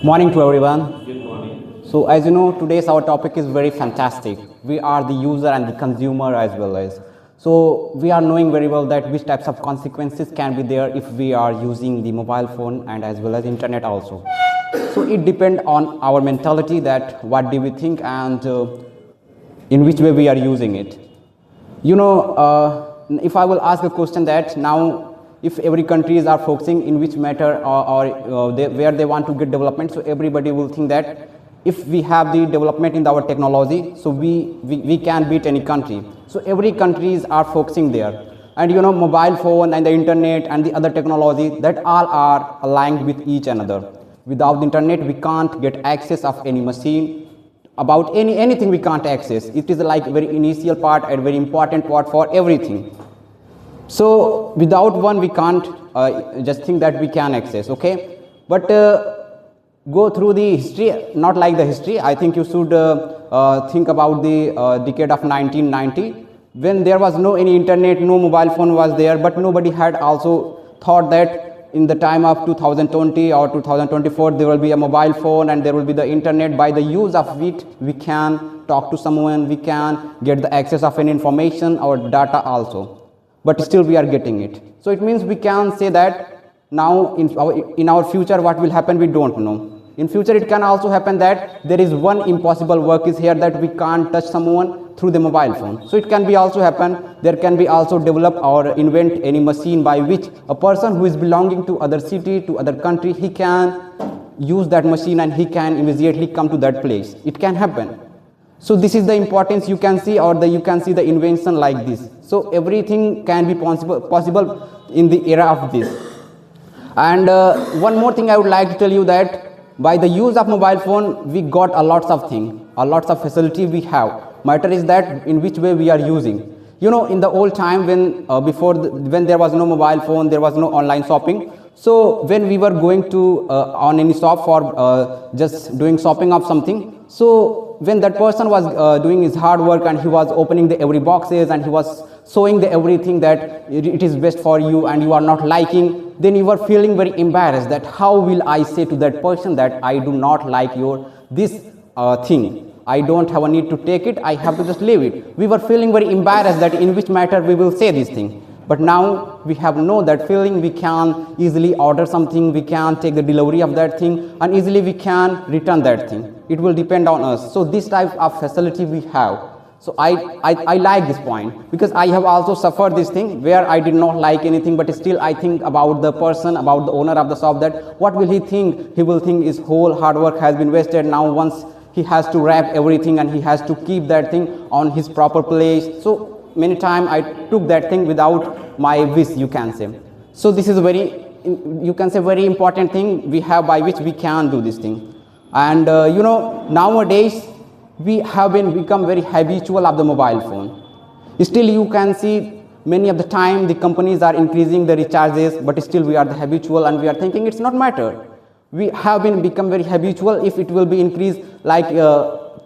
Morning to everyone. Good morning. So as you know, today's our topic is very fantastic. We are the user and the consumer as well as. So we are knowing very well that which types of consequences can be there if we are using the mobile phone and as well as internet also. So it depends on our mentality that what do we think and in which way we are using it. If I will ask a question that now if every countries are focusing in which matter where they want to get development, so everybody will think that if we have the development in our technology, so we can beat any country. So every countries are focusing there, and mobile phone and the internet and the other technology, that all are aligned with each another. Without the internet we can't get access of any machine, about anything we can't access. It is like very initial part and very important part for everything. So without one we can't just think that we can access, okay? But go through the history, not like the history. I think you should think about the decade of 1990, when there was no any internet, no mobile phone was there, but nobody had also thought that in the time of 2020 or 2024 there will be a mobile phone and there will be the internet. By the use of which we can talk to someone, we can get the access of any information or data also, but still we are getting it. So it means we can say that now in our future what will happen we don't know. In future it can also happen that there is one impossible work is here, that we can't touch someone through the mobile phone. So it can be also happen, there can be also develop or invent any machine by which a person who is belonging to other city, to other country, he can use that machine and he can immediately come to that place. It can happen. So this is the importance you can see, or you can see the invention like this. So everything can be possible in the era of this. And one more thing I would like to tell you, that by the use of mobile phone we got a lots of things, a lots of facility we have. Matter is that in which way we are using. In the old time when when there was no mobile phone, there was no online shopping. So when we were going to on any shop for just doing shopping of something, so when that person was doing his hard work and he was opening the every boxes and he was showing the everything that it is best for you and you are not liking, then you were feeling very embarrassed that how will I say to that person that I do not like your this thing. I don't have a need to take it, I have to just leave it. We were feeling very embarrassed that in which matter we will say this thing. But now we have no that feeling, we can easily order something, we can take the delivery of that thing and easily we can return that thing. It will depend on us. So this type of facility we have. So I like this point, because I have also suffered this thing where I did not like anything, but still I think about the person, about the owner of the shop, that what will he think? He will think his whole hard work has been wasted. Now once he has to wrap everything and he has to keep that thing on his proper place. So many times I took that thing without my wish, you can say. So this is a very, you can say, very important thing we have by which we can do this thing. And nowadays we have become very habitual of the mobile phone. Still you can see many of the time the companies are increasing the recharges, but still we are the habitual and we are thinking it's not matter. We have become very habitual. If it will be increased like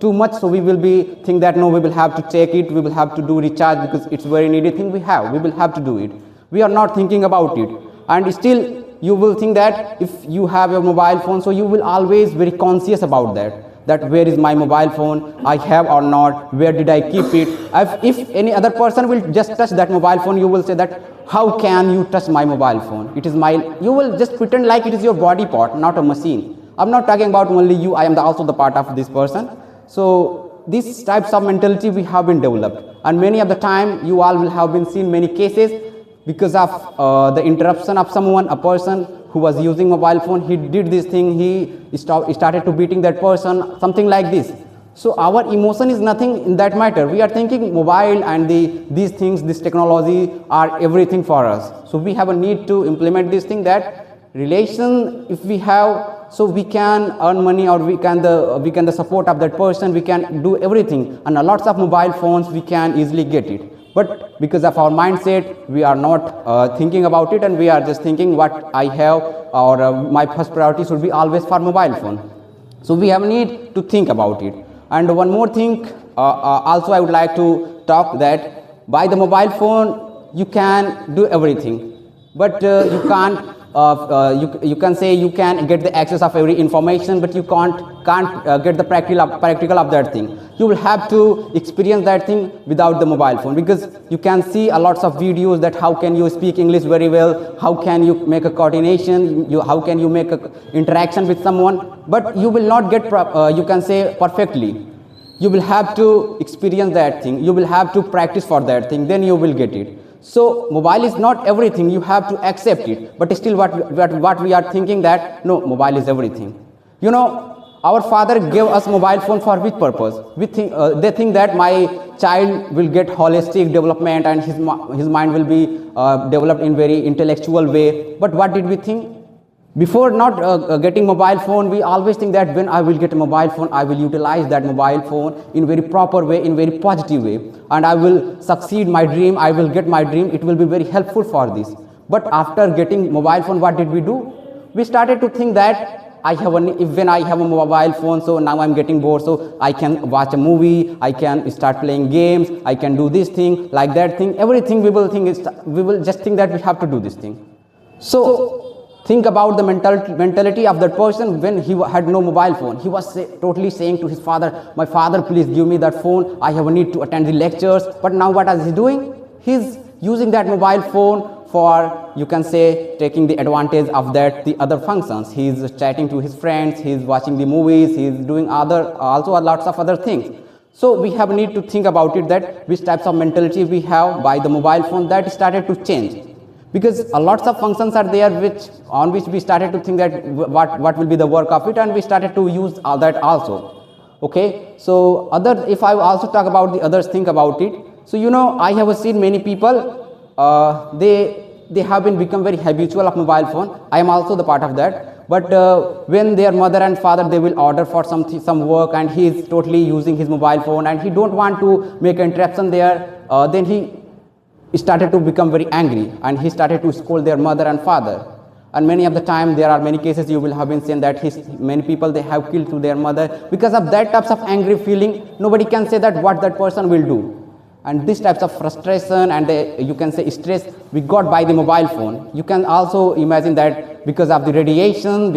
too much, so we will be think that no, we will have to take it, we will have to do recharge because it's very needed thing we will have to do it. We are not thinking about it, and still you will think that if you have a mobile phone, so you will always very conscious about that where is my mobile phone, I have or not, where did I keep it. If any other person will just touch that mobile phone, you will say that how can you touch my mobile phone, it is my, you will just pretend like it is your body part, not a machine. I'm not talking about only you, I am also the part of this person. So these types of mentality we have been developed, and many of the time you all will have been seen many cases because of the interruption of someone, a person who was using mobile phone, he did this thing, he started to beating that person, something like this. So our emotion is nothing in that matter. We are thinking mobile and these things, this technology are everything for us. So we have a need to implement this thing, that relation if we have, so we can earn money, or we can the support of that person, we can do everything, and a lots of mobile phones we can easily get it. But because of our mindset, we are not thinking about it, and we are just thinking what I have, or my first priority should be always for mobile phone. So we have a need to think about it. And one more thing also I would like to talk, that by the mobile phone you can do everything, but you can't you can say you can get the access of every information, but you can't get the practical of that thing. You will have to experience that thing without the mobile phone, because you can see a lots of videos that how can you speak English very well, how can you make a coordination, how can you make a interaction with someone, but you will not get you can say perfectly. You will have to experience that thing, you will have to practice for that thing, then you will get it. So mobile is not everything, you have to accept it, but still what we are thinking that no, mobile is everything. You know, our father gave us mobile phone for which purpose? We think they think that my child will get holistic development and his mind will be developed in very intellectual way. But what did we think? Before not getting mobile phone, we always think that when I will get a mobile phone, I will utilize that mobile phone in very proper way, in very positive way, and I will succeed my dream, I will get my dream, it will be very helpful for this. But after getting mobile phone, what did we do? We started to think that when I have a mobile phone, so now I'm getting bored, so I can watch a movie, I can start playing games, I can do this thing, like that thing, everything we will just think that we have to do this thing. So think about the mentality of that person when he had no mobile phone. He was totally saying to his father, my father, please give me that phone, I have a need to attend the lectures. But now what is he doing? He's using that mobile phone for, you can say, taking the advantage of that the other functions. He's chatting to his friends, he's watching the movies, he's doing also lots of other things. So we have need to think about it, that which types of mentality we have by the mobile phone, that started to change. Because lots of functions are there on which we started to think that what will be the work of it, and we started to use all that also. Okay, so if I also talk about the others, think about it. So you know, I have seen many people, they have become very habitual of mobile phone. I am also the part of that. But when their mother and father, they will order for some work, and he is totally using his mobile phone, and he don't want to make an interruption there, then he started to become very angry, and he started to scold their mother and father. And many of the time, there are many cases you will have been seen that many people, they have killed to their mother because of that types of angry feeling. Nobody can say that what that person will do. And these types of frustration and you can say stress we got by the mobile phone. You can also imagine that because of the radiation,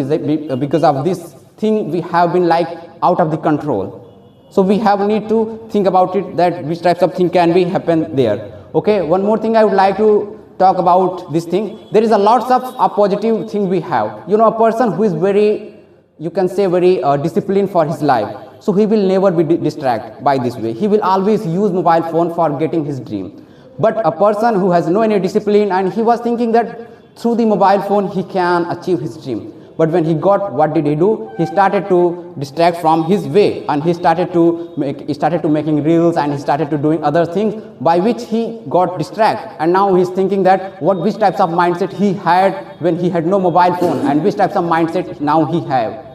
because of this thing, we have been like out of the control. So we have need to think about it, that which types of thing can be happen there. Okay, one more thing I would like to talk about this thing. There is a lots of a positive thing we have. You know, a person who is very, you can say, very disciplined for his life. So he will never be distracted by this way. He will always use mobile phone for getting his dream. But a person who has no any discipline, and he was thinking that through the mobile phone he can achieve his dream. But when he got, what did he do? He started to distract from his way, and he started to making reels, and he started to doing other things by which he got distracted. And now he's thinking that which types of mindset he had when he had no mobile phone, and which types of mindset now he have.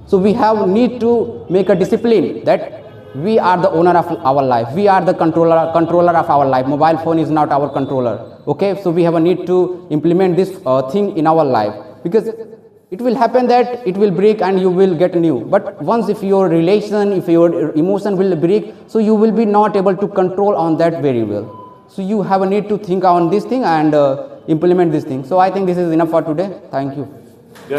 So we have need to make a discipline that we are the owner of our life. We are the controller of our life. Mobile phone is not our controller. Okay, so we have a need to implement this thing in our life, because it will happen that it will break and you will get new. But once if your relation, if your emotion will break, so you will be not able to control on that very well. So you have a need to think on this thing and implement this thing. So I think this is enough for today. Thank you.